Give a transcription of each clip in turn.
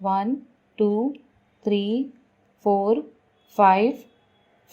1 2 3 4 5.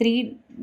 3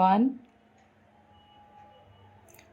1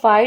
5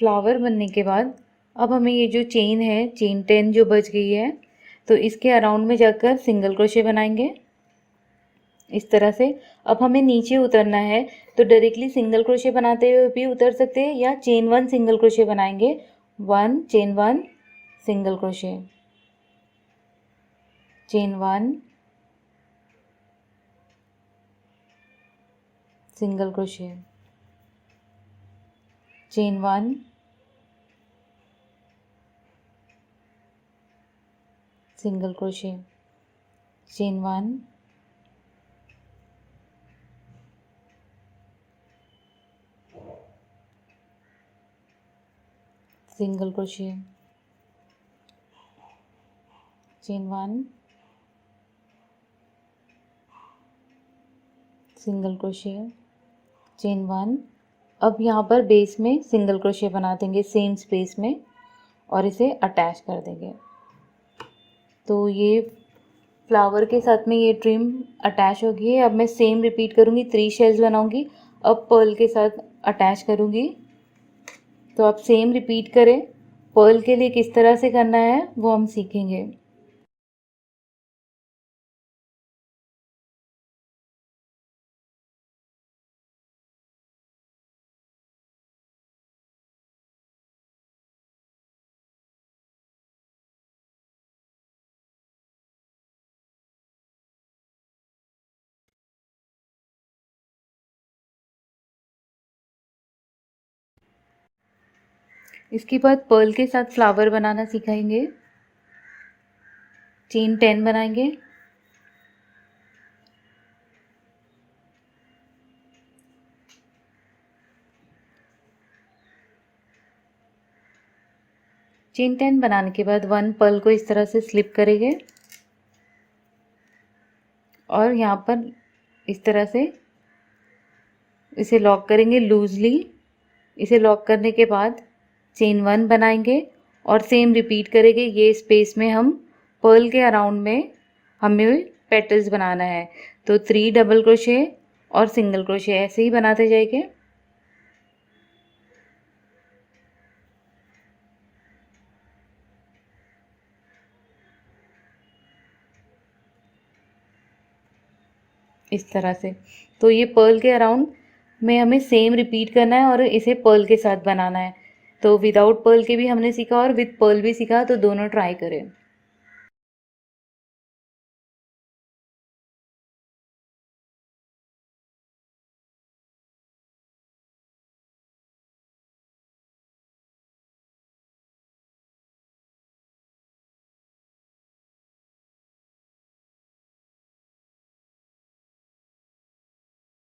flower बनने के बाद अब हमें ये जो चेन है, चेन 10 जो बच गई है, तो इसके अराउंड में जाकर सिंगल क्रोशे बनाएंगे इस तरह से। अब हमें नीचे उतरना है, तो डायरेक्टली सिंगल क्रोशे बनाते हुए भी उतर सकते हैं या चेन 1 सिंगल क्रोशे बनाएंगे। 1 chain 1 single crochet, chain 1 single crochet, chain 1 single crochet, chain 1 single crochet, chain 1 single crochet, chain 1। अब यहाँ पर बेस में सिंगल क्रोशे बना देंगे सेम स्पेस में और इसे अटैच कर देंगे। तो ये फ्लावर के साथ में ये ट्रिम अटैच हो गई है। अब मैं सेम रिपीट करूँगी, 3 शेल्स बनाऊँगी, अब पर्ल के साथ अटैच करूँगी। तो आप सेम रिपीट करें, पर्ल के लिए किस तरह से करना है वो हम सीखेंगे। इसके बाद पर्ल के साथ फ्लावर बनाना सिखाएंगे। चेन 10 बनाएंगे, चेन 10 बनाने के बाद 1 पर्ल को इस तरह से स्लिप करेंगे और यहाँ पर इस तरह से इसे लॉक करेंगे लूजली। इसे लॉक करने के बाद चेन 1 बनाएंगे और सेम रिपीट करेंगे। ये स्पेस में हम पर्ल के अराउंड में हमें पेटल्स बनाना है, तो 3 डबल क्रोशे और सिंगल क्रोशे ऐसे ही बनाते जाएंगे। इस तरह से। तो ये पर्ल के अराउंड में हमें सेम रिपीट करना है और इसे पर्ल के साथ बनाना है। तो विदाउट पर्ल के भी हमने सीखा और विद पर्ल भी सीखा, तो दोनों ट्राई करें।